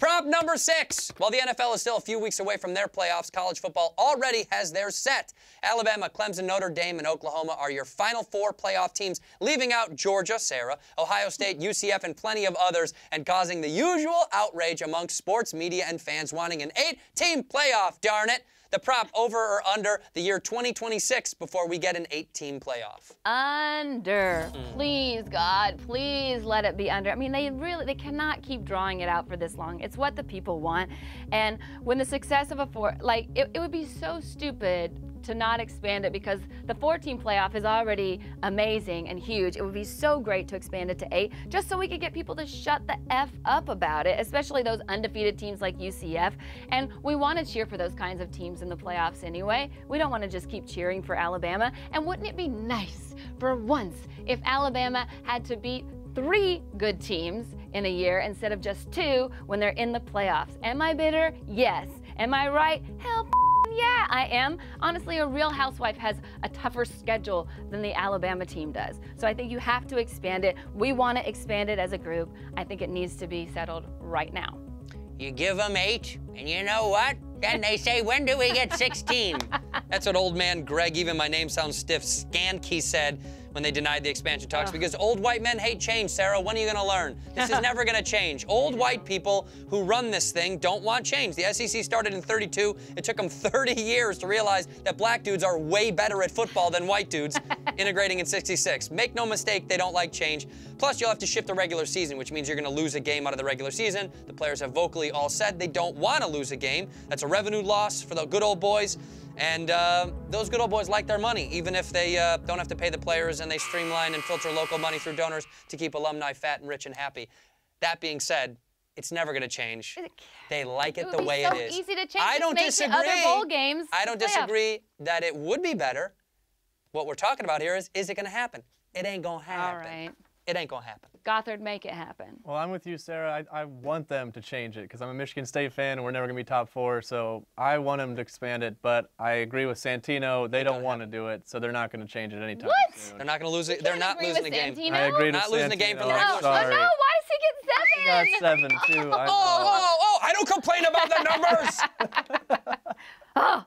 Prop number 6. While the NFL is still a few weeks away from their playoffs, college football already has theirs set. Alabama, Clemson, Notre Dame, and Oklahoma are your final 4 playoff teams, leaving out Georgia, Sarah, Ohio State, UCF, and plenty of others, and causing the usual outrage amongst sports media and fans wanting an 8-team playoff, darn it. The prop, over or under the year 2026 before we get an 8-team playoff? Under. Please, God, please let it be under. I mean, they cannot keep drawing it out for this long. It's what the people want. And when the success of a 4, like, it would be so stupid to not expand it, because the 4-team playoff is already amazing and huge. It would be so great to expand it to 8, just so we could get people to shut the F up about it, especially those undefeated teams like UCF. And we want to cheer for those kinds of teams in the playoffs anyway. We don't want to just keep cheering for Alabama. And wouldn't it be nice for once if Alabama had to beat 3 good teams in a year instead of just 2 when they're in the playoffs? Am I bitter? Yes. Am I right? Hell, yeah, I am. Honestly, a real housewife has a tougher schedule than the Alabama team does. So I think you have to expand it. We want to expand it as a group. I think it needs to be settled right now. You give them 8, and you know what? Then they say, when do we get 16? That's what old man Greg, even my name sounds stiff, Skanky said when they denied the expansion talks, because old white men hate change, Sarah. When are you gonna learn? This is never gonna change. Old white people who run this thing don't want change. The SEC started in 32. It took them 30 years to realize that black dudes are way better at football than white dudes, integrating in 66. Make no mistake, they don't like change. Plus, you'll have to shift the regular season, which means you're gonna lose a game out of the regular season. The players have vocally all said they don't wanna lose a game. That's a revenue loss for the good old boys. And those good old boys like their money, even if they don't have to pay the players, and they streamline and filter local money through donors to keep alumni fat and rich and happy. That being said, it's never going to change. They like it the way it is. It would be so easy to change. I don't disagree. Other bowl games. I don't disagree that it would be better. What we're talking about here is it going to happen? It ain't going to happen. All right. It ain't going to happen. Gothard, make it happen. Well, I'm with you, Sarah. I want them to change it because I'm a Michigan State fan and we're never going to be top 4. So I want them to expand it. But I agree with Santino. They don't want to do it, so they're not going to change it anytime soon. They're not going to lose it. They're not losing the game. Santino? I agree with not losing the game for the regular season. Oh, no. Why does he get 7? He got 7, too. I don't complain about the numbers. Oh.